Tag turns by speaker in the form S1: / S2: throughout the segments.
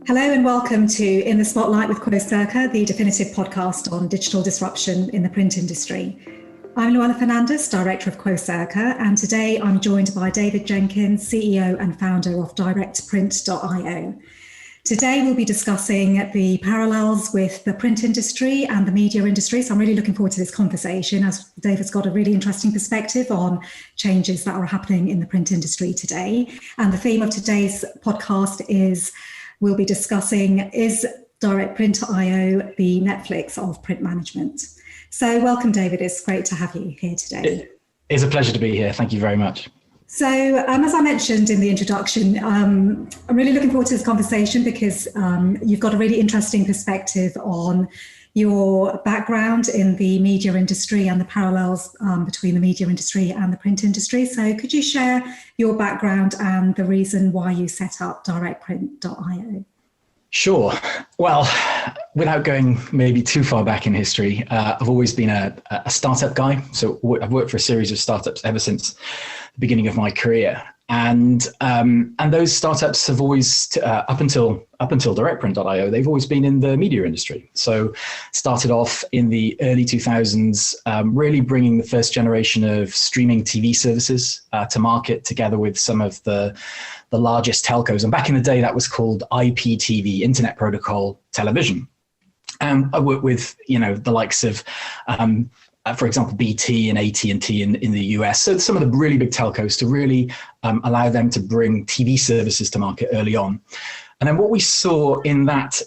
S1: Hello and welcome to In the Spotlight with Quocirca, the definitive podcast on digital disruption in the print industry. I'm Louella Fernandes, Director of Quocirca, and today I'm joined by David Jenkins, CEO and founder of directprint.io. Today we'll be discussing the parallels with the print industry and the media industry, so I'm really looking forward to this conversation as David's got a really interesting perspective on changes that are happening in the print industry today. And the theme of today's podcast is we'll be discussing, is directprint.io the Netflix of print management? So welcome, David. It's great to have you here today.
S2: It's a pleasure to be here. Thank you very much.
S1: So as I mentioned in the introduction, I'm really looking forward to this conversation because you've got a really interesting perspective on your background in the media industry and the parallels between the media industry and the print industry. So could you share your background and the reason why you set up directprint.io?
S2: Sure. Well, without going maybe too far back in history, I've always been a startup guy. So I've worked for a series of startups ever since the beginning of my career. And those startups have always, up until directprint.io, they've always been in the media industry. So started off in the early 2000s, really bringing the first generation of streaming TV services to market together with some of the largest telcos. And back in the day, that was called IPTV, Internet Protocol Television. I worked with, the likes of, for example, BT and AT&T in the US. So some of the really big telcos to really allow them to bring TV services to market early on. And then what we saw in that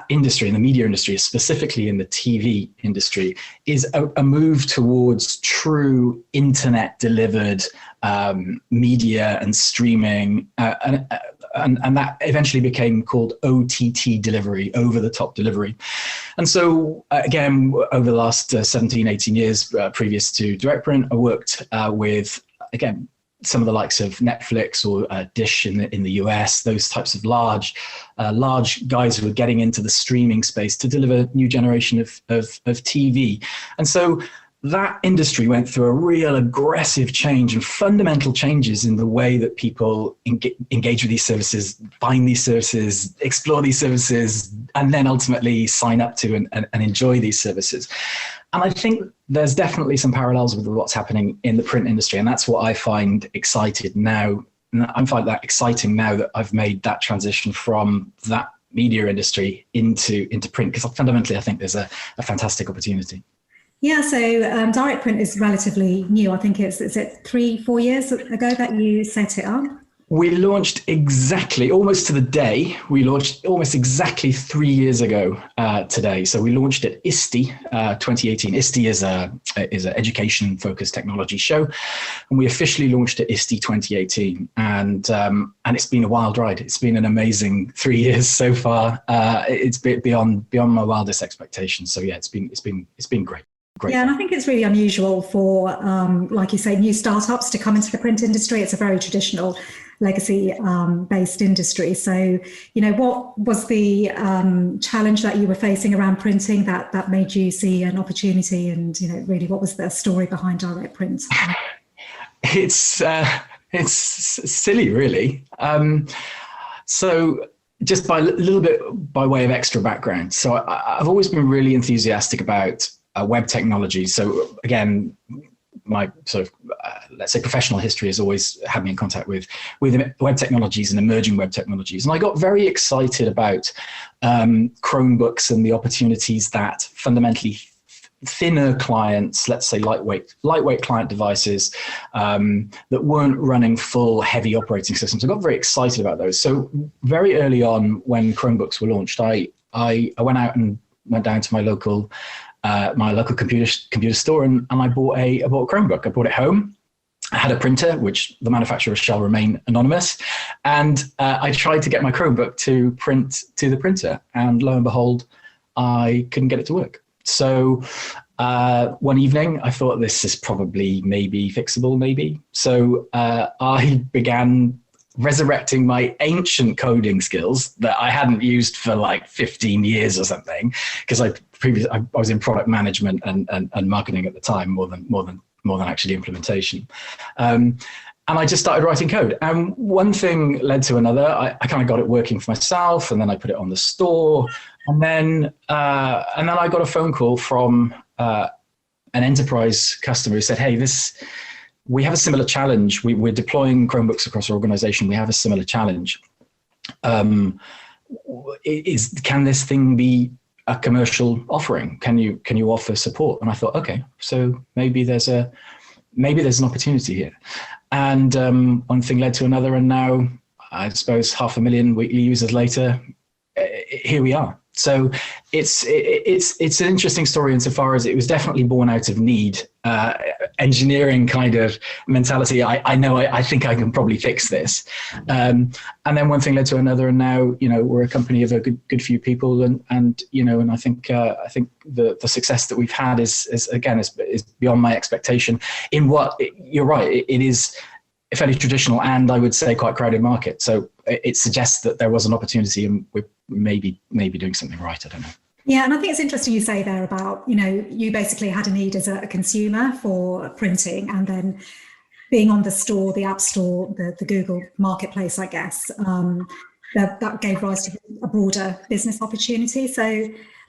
S2: industry, in the media industry, specifically in the TV industry, is a move towards true internet delivered media and streaming, and that eventually became called OTT delivery, over the top delivery. And so again, over the last 17, 18 years previous to DirectPrint, I worked with, again, some of the likes of Netflix or Dish in the US, those types of large guys who are getting into the streaming space to deliver new generation of TV. And so that industry went through a real aggressive change and fundamental changes in the way that people engage with these services, find these services, explore these services, and then ultimately sign up to and enjoy these services. And I think there's definitely some parallels with what's happening in the print industry. And that's what I find excited now. I find that exciting now that I've made that transition from that media industry into print, because fundamentally I think there's a fantastic opportunity.
S1: Yeah, so DirectPrint is relatively new. I think is it 3-4 years ago that you set it up?
S2: We launched almost to the day. We launched almost exactly 3 years ago today. So we launched at ISTE 2018. ISTE is an education-focused technology show, and we officially launched at ISTE 2018. And it's been a wild ride. It's been an amazing 3 years so far. It's been beyond my wildest expectations. So yeah, it's been great.
S1: Yeah, and I think it's really unusual for, like you say, new startups to come into the print industry. It's a very traditional legacy-based industry. So, what was the challenge that you were facing around printing that made you see an opportunity? And, really, what was the story behind DirectPrint?
S2: It's silly, really. So just by a little bit by way of extra background. So I've always been really enthusiastic about web technology. So again, my sort of, let's say, professional history has always had me in contact with web technologies and emerging web technologies. And I got very excited about Chromebooks and the opportunities that fundamentally thinner clients, let's say lightweight client devices that weren't running full heavy operating systems. I got very excited about those. So very early on when Chromebooks were launched, I went out and went down to my local computer store and I bought a Chromebook. I brought it home. I had a printer, which the manufacturer shall remain anonymous. And I tried to get my Chromebook to print to the printer. And lo and behold, I couldn't get it to work. So one evening, I thought this is probably maybe fixable, maybe. So I began resurrecting my ancient coding skills that I hadn't used for like 15 years or something, because I was in product management and marketing at the time more than actually implementation. And I just started writing code. And one thing led to another. I kind of got it working for myself, and then I put it on the store. And then I got a phone call from an enterprise customer who said, "Hey, we have a similar challenge. We're deploying Chromebooks across our organization. We have a similar challenge. Can this thing be a commercial offering? Can you offer support?" And I thought, okay, so maybe there's an opportunity here. And one thing led to another, and now I suppose 500,000 weekly users later, here we are. So it's an interesting story insofar as it was definitely born out of need, engineering kind of mentality. I think I can probably fix this, and then one thing led to another, and now we're a company of a good few people, and I think the success that we've had is beyond my expectation. In what you're right, it is a fairly traditional and I would say quite crowded market. So it suggests that there was an opportunity, and we're maybe doing something right. I don't know.
S1: Yeah, and I think it's interesting you say there about, you basically had a need as a consumer for printing, and then being on the store, the App Store, the Google Marketplace, I guess, that gave rise to a broader business opportunity. So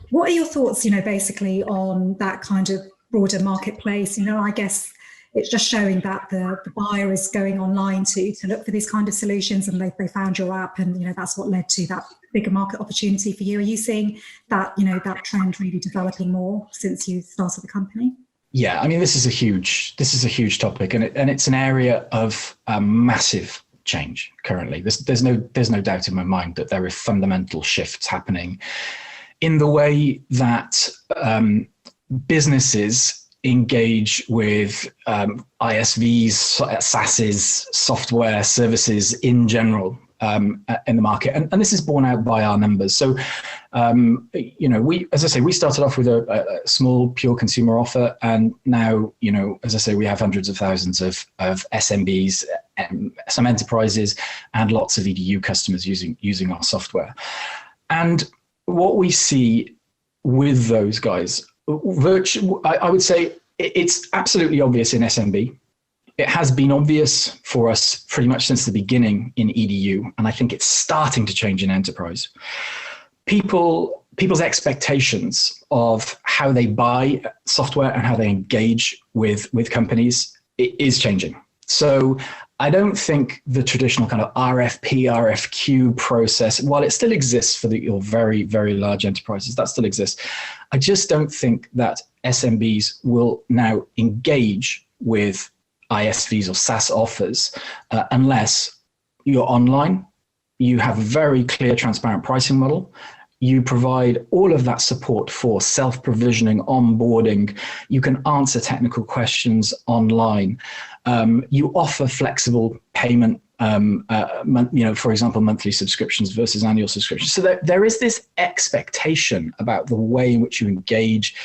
S1: what are your thoughts, basically on that kind of broader marketplace? I guess it's just showing that the buyer is going online to look for these kind of solutions, and they found your app, and that's what led to that bigger market opportunity for you. Are you seeing that that trend really developing more since you started the company?
S2: Yeah, I mean, this is a huge topic, and it's an area of massive change currently. There's no doubt in my mind that there are fundamental shifts happening in the way that businesses engage with ISVs, SaaSes, software services in general in the market, and this is borne out by our numbers. So, we, as I say, we started off with a small pure consumer offer, and now, as I say, we have hundreds of thousands of SMBs, some enterprises, and lots of EDU customers using our software. And what we see with those guys, I would say it's absolutely obvious in SMB. It has been obvious for us pretty much since the beginning in EDU, and I think it's starting to change in enterprise. People's expectations of how they buy software and how they engage with companies is changing. So I don't think the traditional kind of RFP, RFQ process, while it still exists for your very, very large enterprises, that still exists. I just don't think that SMBs will now engage with ISVs or SaaS offers unless you're online, you have a very clear, transparent pricing model, you provide all of that support for self-provisioning, onboarding, you can answer technical questions online, you offer flexible payment, for example, monthly subscriptions versus annual subscriptions. So there is this expectation about the way in which you engage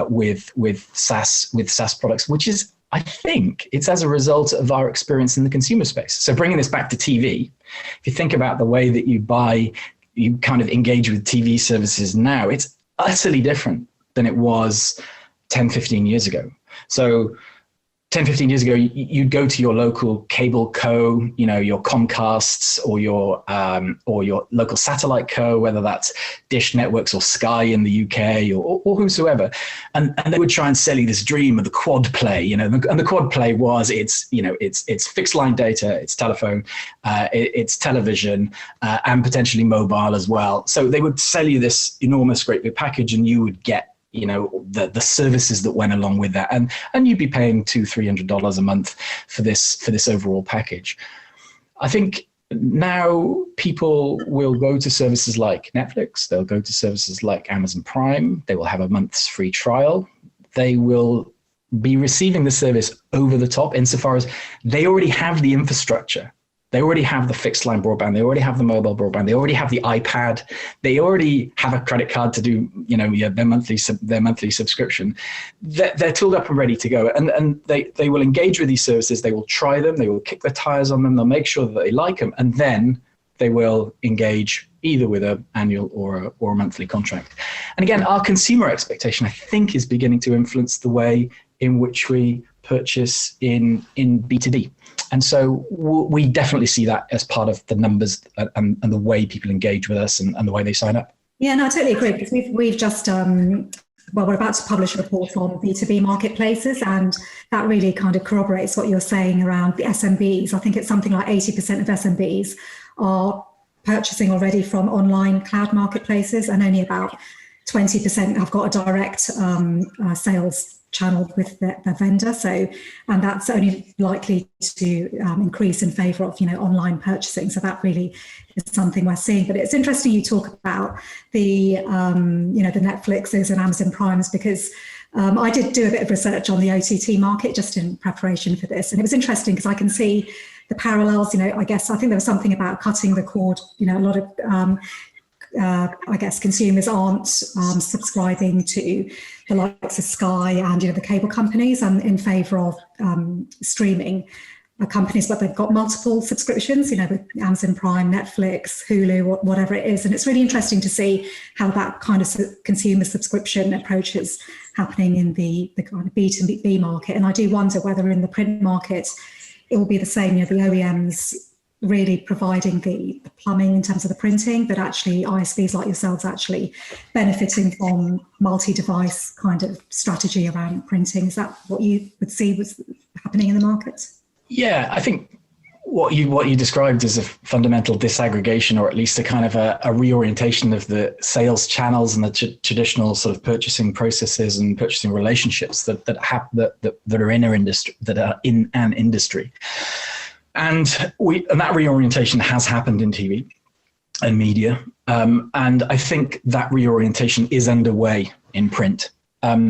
S2: with SaaS products, which is, I think, it's as a result of our experience in the consumer space. So bringing this back to TV, if you think about the way that you kind of engage with TV services now, it's utterly different than it was 10, 15 years ago. So 10, 15 years ago, you'd go to your local cable co, your Comcasts or your local satellite co, whether that's Dish Networks or Sky in the UK or whosoever, and they would try and sell you this dream of the quad play, and the quad play was it's fixed line data, it's telephone, it's television, and potentially mobile as well. So they would sell you this enormous great big package, and you would get the services that went along with that, and you'd be paying $200-300 a month for this overall package. I think now people will go to services like Netflix, they'll go to services like Amazon Prime, they will have a month's free trial, they will be receiving the service over the top insofar as they already have the infrastructure. They already have the fixed line broadband. They already have the mobile broadband. They already have the iPad. They already have a credit card to do, their monthly subscription. They're tooled up and ready to go. And they will engage with these services. They will try them. They will kick the tires on them. They'll make sure that they like them. And then they will engage either with an annual or a monthly contract. And again, our consumer expectation, I think, is beginning to influence the way in which we purchase in B2B. And so we definitely see that as part of the numbers and the way people engage with us and the way they sign up.
S1: Yeah, no, I totally agree, because we've just, we're about to publish a report on B2B marketplaces, and that really kind of corroborates what you're saying around the SMBs. I think it's something like 80% of SMBs are purchasing already from online cloud marketplaces, and only about 20% have got a direct sales channel with their vendor. So, and that's only likely to increase in favour of, online purchasing. So that really is something we're seeing. But it's interesting you talk about the, the Netflixes and Amazon Primes, because I did do a bit of research on the OTT market just in preparation for this. And it was interesting because I can see the parallels. I think there was something about cutting the cord. A lot of I guess consumers aren't subscribing to the likes of Sky and the cable companies, and in favour of streaming companies, but they've got multiple subscriptions, with Amazon Prime, Netflix, Hulu, whatever it is. And it's really interesting to see how that kind of consumer subscription approach is happening in the kind of B2B market. And I do wonder whether in the print market it will be the same, the OEMs really providing the plumbing in terms of the printing, but actually ISVs like yourselves actually benefiting from multi-device kind of strategy around printing. Is that what you would see was happening in the market?
S2: Yeah, I think what you described as a fundamental disaggregation, or at least a kind of a reorientation of the sales channels and the traditional sort of purchasing processes and purchasing relationships that are in an industry. And that reorientation has happened in TV and media. And I think that reorientation is underway in print.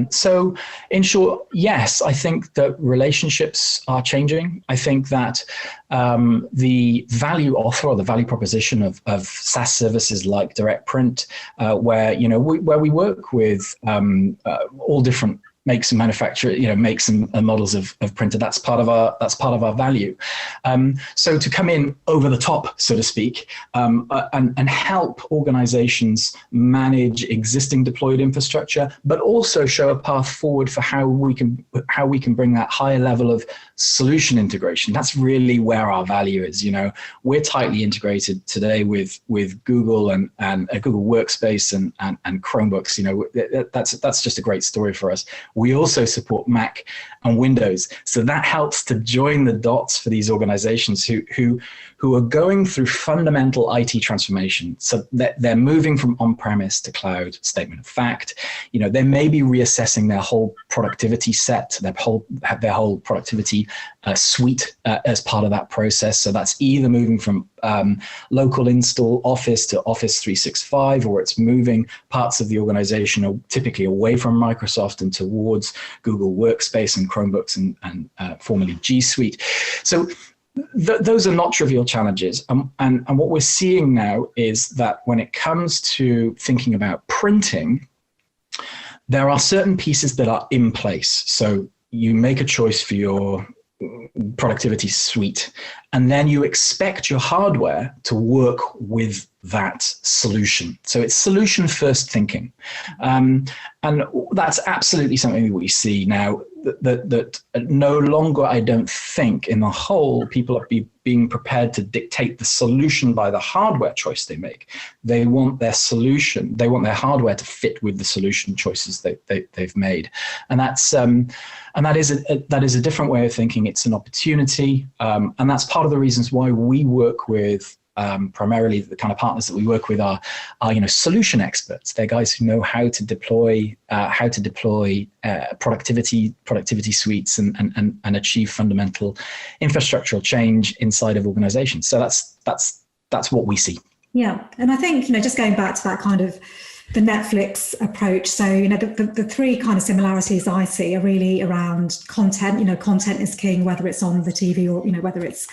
S2: So in short, yes, I think that relationships are changing. I think that the value offer or the value proposition of SaaS services like direct print, where we work with all different makes and manufacture, makes and models of printer. That's part of our value. So to come in over the top, so to speak, and help organizations manage existing deployed infrastructure, but also show a path forward for how we can bring that higher level of solution integration. That's really where our value is. We're tightly integrated today with Google and Google Workspace and Chromebooks. That's just a great story for us. We also support Mac and Windows. So that helps to join the dots for these organizations who are going through fundamental IT transformation. So they're moving from on-premise to cloud, statement of fact. They may be reassessing their whole productivity set, their whole productivity suite as part of that process. So that's either moving from local install Office to Office 365, or it's moving parts of the organization typically away from Microsoft and towards Google Workspace and Chromebooks and formerly G Suite. So those are not trivial challenges. And what we're seeing now is that when it comes to thinking about printing, there are certain pieces that are in place. So you make a choice for your productivity suite, and then you expect your hardware to work with that solution. So it's solution first thinking. And that's absolutely something that we see now, that no longer, I don't think, in the whole, people are being prepared to dictate the solution by the hardware choice they make. They want their solution, they want their hardware to fit with the solution choices they've made. And that is a different way of thinking. It's an opportunity. And that's part of the reasons why we work with primarily the kind of partners that we work with are solution experts. They're guys who know how to deploy productivity suites and achieve fundamental infrastructural change inside of organizations. So that's what we see.
S1: Yeah, and I think just going back to that kind of the Netflix approach. So the three kind of similarities I see are really around content. Content is king, whether it's on the TV or whether it's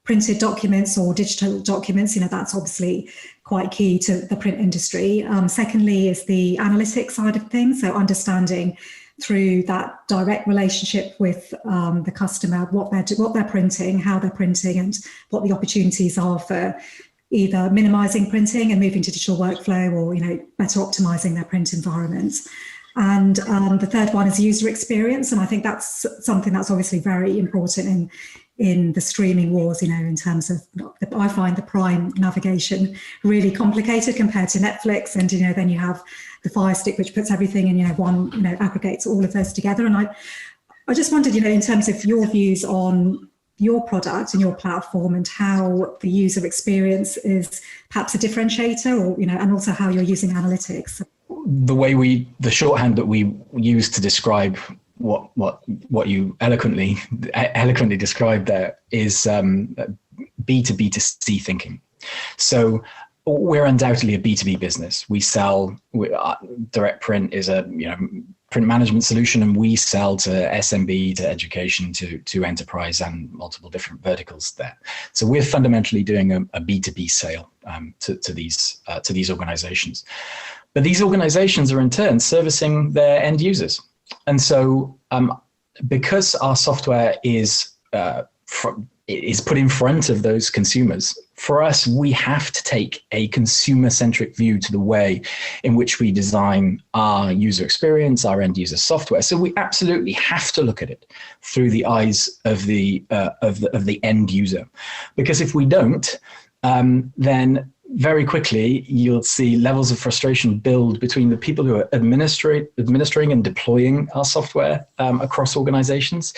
S1: printed documents or digital documents. That's obviously quite key to the print industry. Secondly is the analytics side of things. So understanding through that direct relationship with the customer, what they're printing, how they're printing, and what the opportunities are for either minimizing printing and moving to digital workflow, or better optimizing their print environments. And the third one is user experience. And I think that's something that's obviously very important in the streaming wars, in terms of, I find the Prime navigation really complicated compared to Netflix. And, then you have the Fire Stick, which puts everything in, one, aggregates all of those together. And I just wondered, in terms of your views on your product and your platform and how the user experience is perhaps a differentiator, or, and also how you're using analytics.
S2: The shorthand that we use to describe what you eloquently described there is B to B to C thinking. So we're undoubtedly a B2B business. We sell, direct print is a print management solution, and we sell to SMB, to education, to enterprise, and multiple different verticals there. So we're fundamentally doing a B2B sale to these organizations. But these organizations are in turn servicing their end users. And so because our software is put in front of those consumers, for us, we have to take a consumer-centric view to the way in which we design our user experience, our end user software. So we absolutely have to look at it through the eyes of the end user, because if we don't, then very quickly you'll see levels of frustration build between the people who are administering and deploying our software across organizations.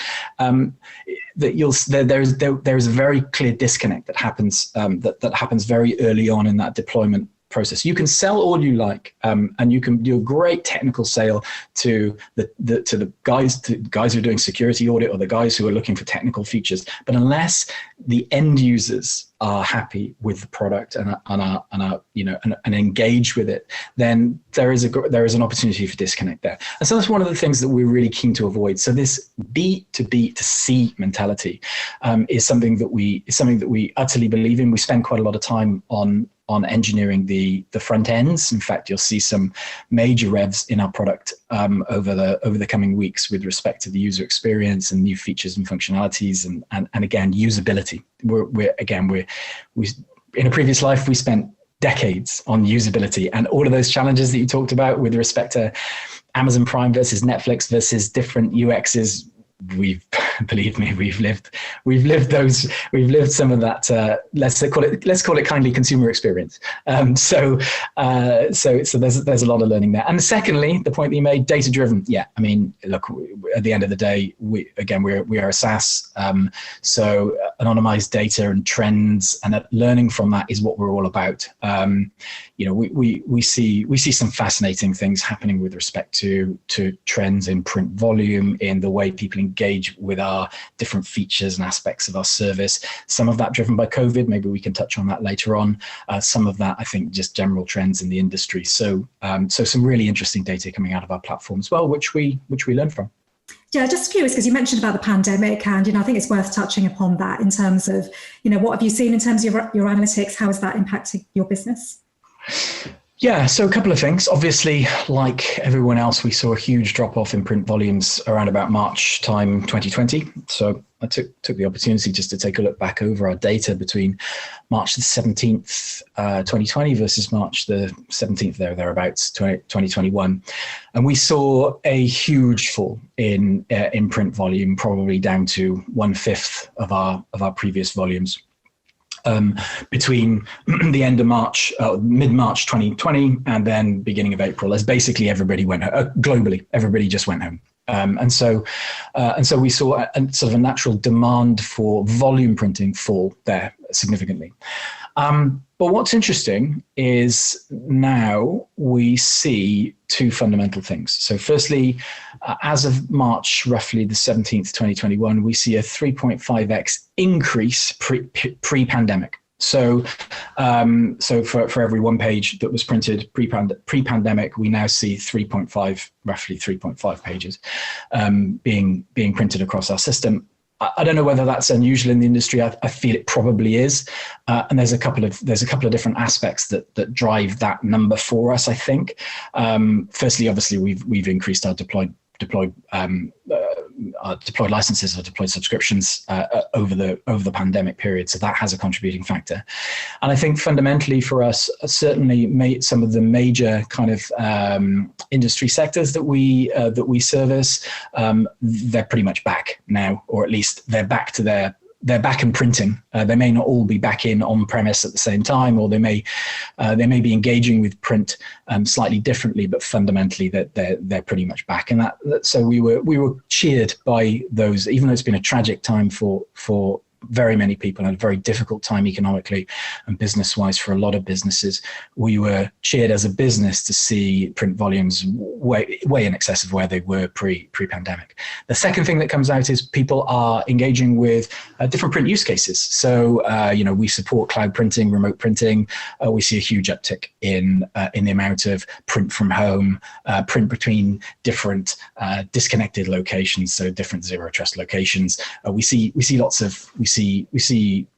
S2: There's a very clear disconnect that happens that happens very early on in that deployment process. You can sell all you like, and you can do a great technical sale to the guys who are doing security audit, or the guys who are looking for technical features. But unless the end users are happy with the product and engage with it, then there is an opportunity for disconnect there. And so that's one of the things that we're really keen to avoid. So this B to B to C mentality is something that we utterly believe in. We spend quite a lot of time on engineering the front ends. In fact, you'll see some major revs in our product over the coming weeks with respect to the user experience and new features and functionalities, and again, usability. We in a previous life, we spent decades on usability, and all of those challenges that you talked about with respect to Amazon Prime versus Netflix versus different UXs. Believe me, we've lived some of that. Let's call it kindly consumer experience. So there's a lot of learning there. And secondly, the point that you made, data driven. Yeah, I mean, look, at the end of the day, we are a SaaS. So anonymized data and trends and learning from that is what we're all about. We see some fascinating things happening with respect to trends in print volume, in the way people engage with our different features and aspects of our service. Some of that driven by COVID, maybe we can touch on that later on. Some of that, I think, just general trends in the industry. So some really interesting data coming out of our platform as well, which we learn from.
S1: Yeah, just curious, because you mentioned about the pandemic, and I think it's worth touching upon that in terms of, what have you seen in terms of your analytics? How has that impacted your business?
S2: Yeah, so a couple of things. Obviously, like everyone else, we saw a huge drop off in print volumes around about March time 2020. So I took the opportunity just to take a look back over our data between March the 17th, 2020 versus March the 17th, thereabouts, 2021. And we saw a huge fall in print volume, probably down to 1/5 of our previous volumes. Between the end of March, mid-March 2020, and then beginning of April, as basically everybody went home, globally, everybody just went home. And so we saw a sort of a natural demand for volume printing fall there significantly. But what's interesting is now we see two fundamental things. So firstly, as of March, roughly the 17th, 2021, we see a 3.5x increase pre-pandemic. So for every one page that was printed pre-pandemic, we now see roughly 3.5 pages being printed across our system. I don't know whether that's unusual in the industry. I feel it probably is, and there's a couple of different aspects that drive that number for us. I think, firstly, obviously, we've increased our deployed deployed licenses or deployed subscriptions over the pandemic period. So that has a contributing factor. And I think fundamentally for us, certainly some of the major kind of industry sectors that we service, they're pretty much back now, or at least they're back in printing. They may not all be back in on premise at the same time, or they may be engaging with print slightly differently, but fundamentally they're pretty much back. And so we were cheered by those, even though it's been a tragic time for very many people and a very difficult time economically and business-wise for a lot of businesses. We were cheered as a business to see print volumes way in excess of where they were pre-pandemic. The second thing that comes out is people are engaging with different print use cases. So, we support cloud printing, remote printing. We see a huge uptick in the amount of print from home, print between different disconnected locations, so different zero trust locations. We see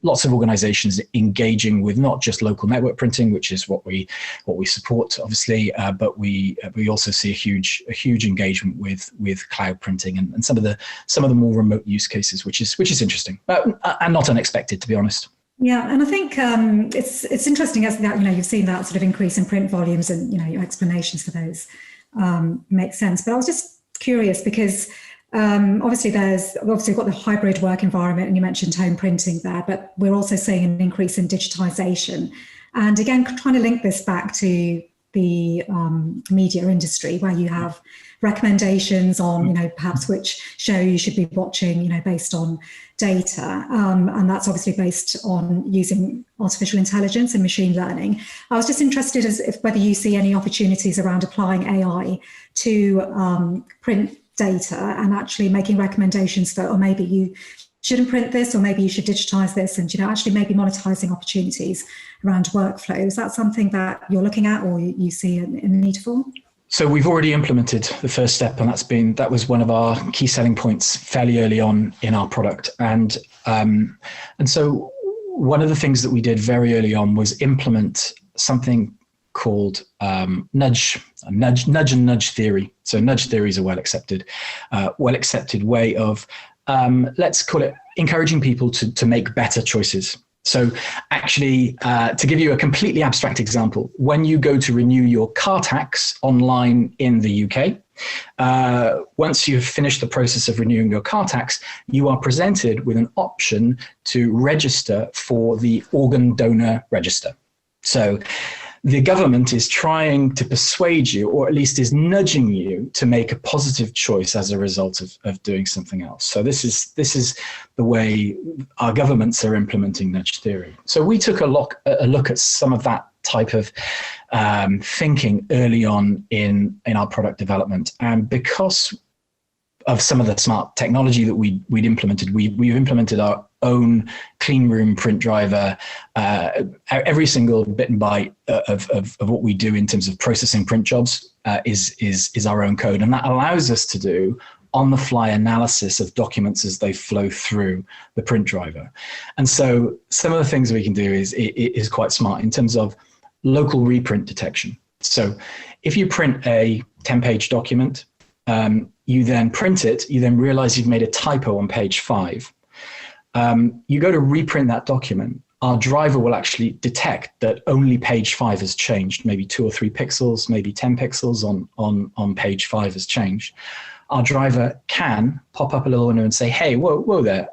S2: lots of organizations engaging with not just local network printing, which is what we support, obviously, but we also see a huge engagement with cloud printing and some of the more remote use cases, which is interesting and not unexpected, to be honest.
S1: Yeah, and I think it's interesting as that you've seen that sort of increase in print volumes, and your explanations for those make sense. But I was just curious because obviously we've got the hybrid work environment, and you mentioned home printing there, but we're also seeing an increase in digitization. And again, trying to link this back to the media industry, where you have recommendations on, perhaps which show you should be watching, based on data. And that's obviously based on using artificial intelligence and machine learning. I was just interested whether you see any opportunities around applying AI to print data and actually making recommendations for, or maybe you shouldn't print this, or maybe you should digitize this, and actually maybe monetizing opportunities around workflows. That's something that you're looking at, or you see a need for?
S2: So we've already implemented the first step, and that was one of our key selling points fairly early on in our product. And so one of the things that we did very early on was implement something called nudge theory. So nudge theory is a well accepted way of let's call it encouraging people to make better choices. So actually, to give you a completely abstract example, when you go to renew your car tax online in the UK, once you've finished the process of renewing your car tax, you are presented with an option to register for the organ donor register. So the government is trying to persuade you, or at least is nudging you, to make a positive choice as a result of doing something else. So this is the way our governments are implementing nudge theory. So we took a look at some of that type of thinking early on in our product development, and because of some of the smart technology that we'd implemented, we've implemented our own clean room print driver. Every single bit and byte of what we do in terms of processing print jobs is our own code, and that allows us to do on-the-fly analysis of documents as they flow through the print driver. And so some of the things we can do is quite smart in terms of local reprint detection. So if you print a 10-page document, you then print it, you then realize you've made a typo on page 5. You go to reprint that document, our driver will actually detect that only page 5 has changed, maybe 2 or 3 pixels, maybe 10 pixels on page 5 has changed. Our driver can pop up a little window and say, hey, whoa there,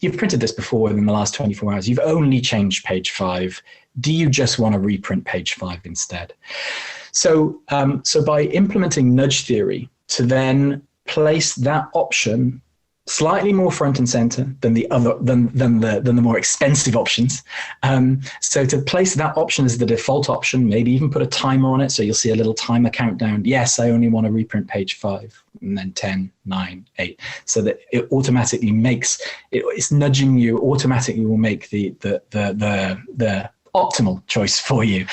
S2: you've printed this before within the last 24 hours, you've only changed page 5. Do you just want to reprint page 5 instead? So by implementing nudge theory to then place that option slightly more front and center than the more expensive options. So to place that option as the default option, maybe even put a timer on it. So you'll see a little timer countdown. Yes, I only want to reprint page 5, and then 10, 9, 8. So that it automatically it's nudging you, automatically will make the optimal choice for you.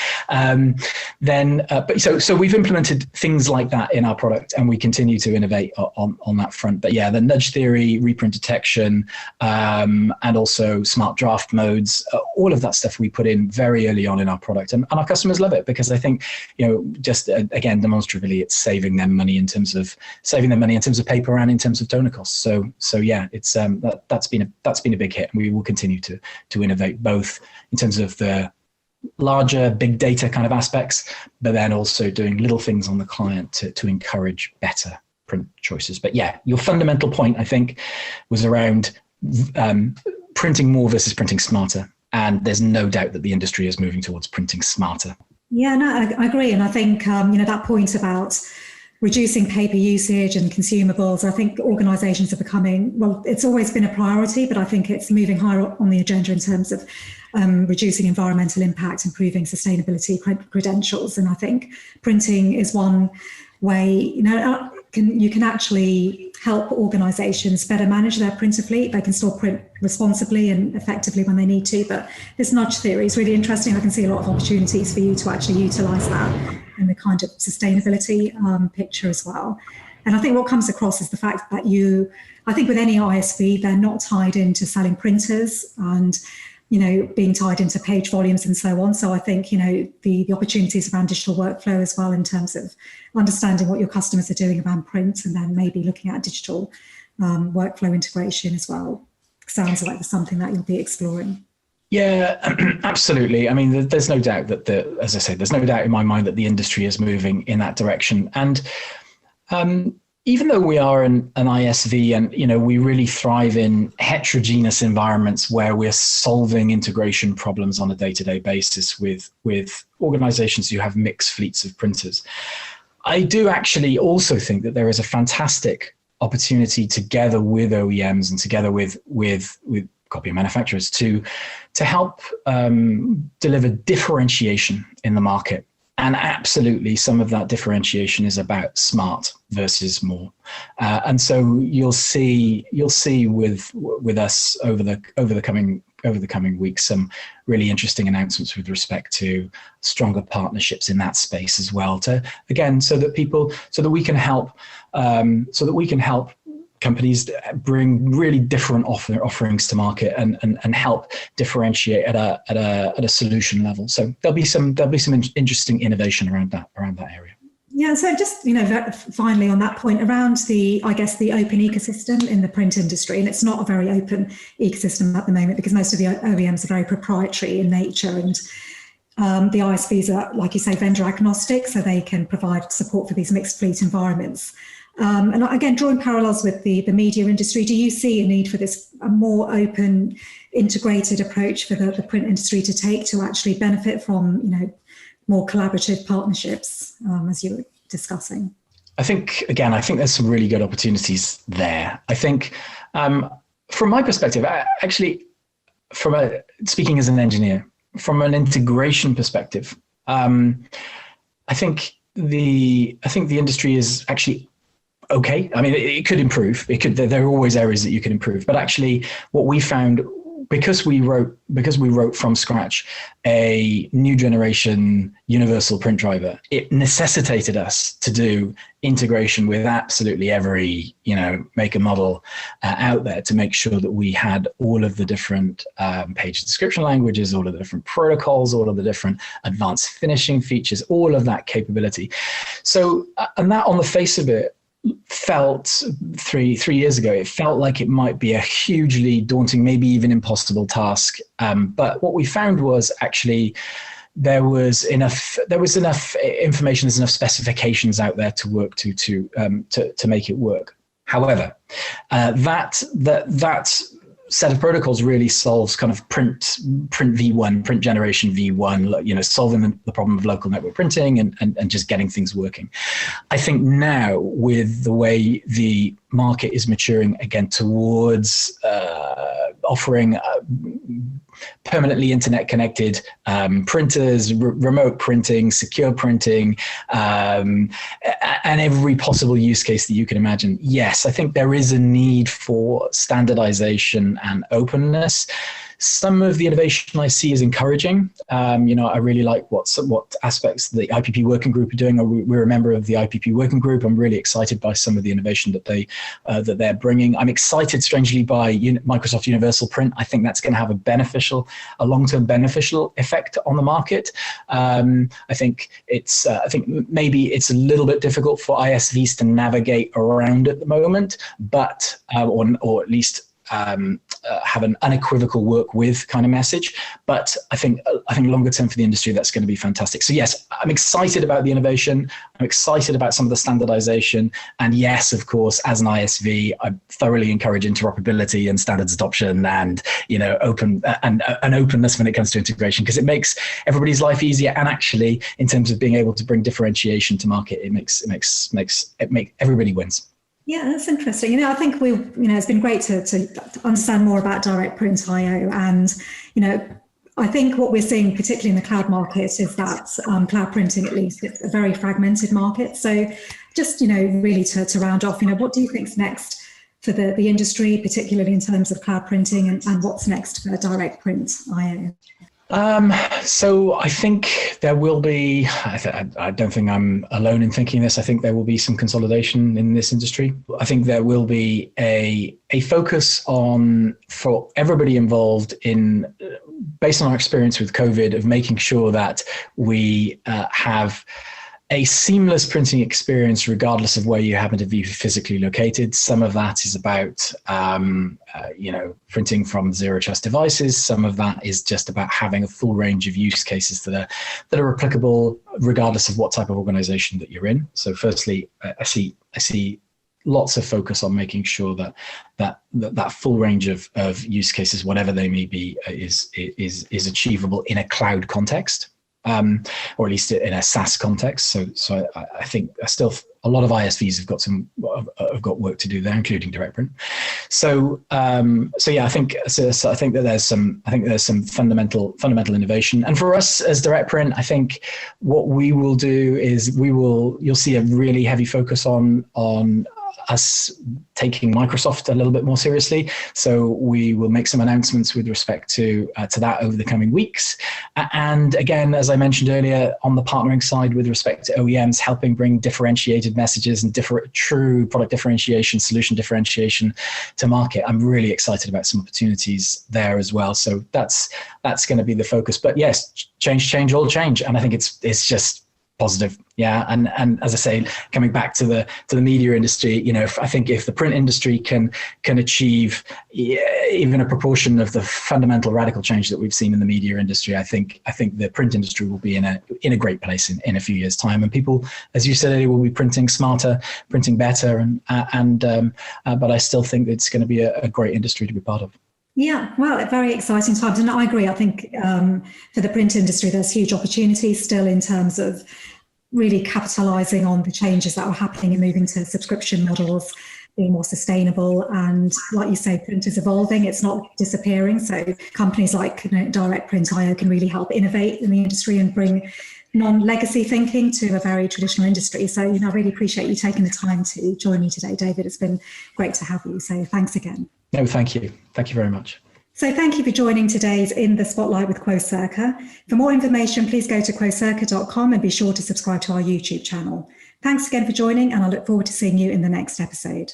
S2: So we've implemented things like that in our product, and we continue to innovate on that front. But yeah, the nudge theory, reprint detection, and also smart draft modes, all of that stuff we put in very early on in our product, and our customers love it, because I think, just again, demonstrably, it's saving them money in terms of paper and in terms of donor costs. So yeah, it's that's been a big hit, and we will continue to innovate both in terms of the larger big data kind of aspects, but then also doing little things on the client to encourage better print choices. But yeah, your fundamental point, I think, was around printing more versus printing smarter. And there's no doubt that the industry is moving towards printing smarter.
S1: Yeah, no, I agree. And I think, that point about reducing paper usage and consumables, I think organizations are becoming, well, it's always been a priority, but I think it's moving higher on the agenda in terms of reducing environmental impact, improving sustainability credentials. And I think printing is one way, you can actually help organizations better manage their printer fleet. They can still print responsibly and effectively when they need to, but this nudge theory is really interesting. I can see a lot of opportunities for you to actually utilize that in the kind of sustainability picture as well. And I think what comes across is the fact that I think with any ISV, they're not tied into selling printers and being tied into page volumes and so on. So I think, the opportunities around digital workflow as well, in terms of understanding what your customers are doing around print, and then maybe looking at digital workflow integration as well, sounds like there's something that you'll be exploring.
S2: Yeah, absolutely. I mean, there's no doubt that as I say, there's no doubt in my mind that the industry is moving in that direction. And even though we are an ISV and, we really thrive in heterogeneous environments where we're solving integration problems on a day-to-day basis with organizations who have mixed fleets of printers, I do actually also think that there is a fantastic opportunity together with OEMs and together with copy manufacturers to help deliver differentiation in the market. And absolutely, some of that differentiation is about smart versus more. And so you'll see with us over the coming weeks some really interesting announcements with respect to stronger partnerships in that space as well. So that we can help companies bring really different offerings to market and help differentiate at a solution level. So there'll be some interesting innovation around that area.
S1: Yeah. So just finally on that point around the open ecosystem in the print industry, and it's not a very open ecosystem at the moment because most of the OEMs are very proprietary in nature, and the ISVs are, like you say, vendor agnostic, so they can provide support for these mixed fleet environments. And again, drawing parallels with the media industry, do you see a need for a more open, integrated approach for the print industry to take to actually benefit from, more collaborative partnerships, as you were discussing?
S2: I think there's some really good opportunities there. I think from my perspective, actually, speaking as an engineer, from an integration perspective, I think the industry is actually okay. I mean, it could improve. There are always areas that you can improve. But actually, what we found, because we wrote from scratch a new generation universal print driver, it necessitated us to do integration with absolutely every make and model out there to make sure that we had all of the different page description languages, all of the different protocols, all of the different advanced finishing features, all of that capability. So, and that on the face of it, felt three years ago, it felt like it might be a hugely daunting, maybe even impossible task. But what we found was actually there was enough information, there's enough specifications out there to work to make it work. However, that set of protocols really solves kind of print V1, print generation V1, solving the problem of local network printing and just getting things working. I think now with the way the market is maturing again towards offering permanently internet connected printers, remote printing, secure printing, and every possible use case that you can imagine. Yes, I think there is a need for standardization and openness Some of the innovation I see is encouraging. I really like what aspects the IPP working group are doing. We're a member of the IPP working group. I'm really excited by some of the innovation that they're bringing. I'm excited, strangely, by Microsoft Universal Print. I think that's going to have a long-term beneficial effect on the market. I think maybe it's a little bit difficult for ISVs to navigate around at the moment, but or at least have an unequivocal work with kind of message. But I think longer term for the industry, that's going to be fantastic. So yes, I'm excited about the innovation. I'm excited about some of the standardization. And yes, of course, as an ISV, I thoroughly encourage interoperability and standards adoption and, openness when it comes to integration, because it makes everybody's life easier. And actually, in terms of being able to bring differentiation to market, it makes everybody wins.
S1: Yeah, that's interesting. I think it's been great to understand more about direct print IO. And, I think what we're seeing, particularly in the cloud market, is that cloud printing, at least, it's a very fragmented market. So just, really to round off, what do you think's next for the industry, particularly in terms of cloud printing, and what's next for direct print IO?
S2: So I think there will be, I don't think I'm alone in thinking this. I think there will be some consolidation in this industry. I think there will be a focus for everybody involved based on our experience with COVID, of making sure that we have a seamless printing experience regardless of where you happen to be physically located. Some of that is about printing from zero trust devices. Some of that is just about having a full range of use cases that are applicable regardless of what type of organization that you're in. So firstly, I see lots of focus on making sure that full range of use cases, whatever they may be, is achievable in a cloud context. Or at least in a SaaS context. So I think still a lot of ISVs have got work to do there, including direct print. So yeah, I think that there's some fundamental innovation. And for us as direct print, I think what we will do is you'll see a really heavy focus on us taking Microsoft a little bit more seriously. So we will make some announcements with respect to that over the coming weeks. And again, as I mentioned earlier, on the partnering side with respect to OEMs, helping bring differentiated messages and true product differentiation, solution differentiation to market. I'm really excited about some opportunities there as well. So that's going to be the focus. But yes, change, all change. And I think it's just positive. Yeah. And as I say, coming back to the media industry, I think if the print industry can achieve even a proportion of the fundamental radical change that we've seen in the media industry, I think the print industry will be in a great place in a few years' time. And people, as you said earlier, will be printing smarter, printing better. But I still think it's going to be a great industry to be part of.
S1: Yeah, well, very exciting times. And I agree. I think for the print industry, there's huge opportunities still in terms of really capitalizing on the changes that are happening and moving to subscription models, being more sustainable. And like you say, print is evolving. It's not disappearing. So companies like Direct Print IO can really help innovate in the industry and bring non-legacy thinking to a very traditional industry. So, I really appreciate you taking the time to join me today, David. It's been great to have you. So thanks again.
S2: No, thank you. Thank you very much.
S1: So thank you for joining today's In the Spotlight with Quocirca. For more information, please go to quocirca.com and be sure to subscribe to our YouTube channel. Thanks again for joining, and I look forward to seeing you in the next episode.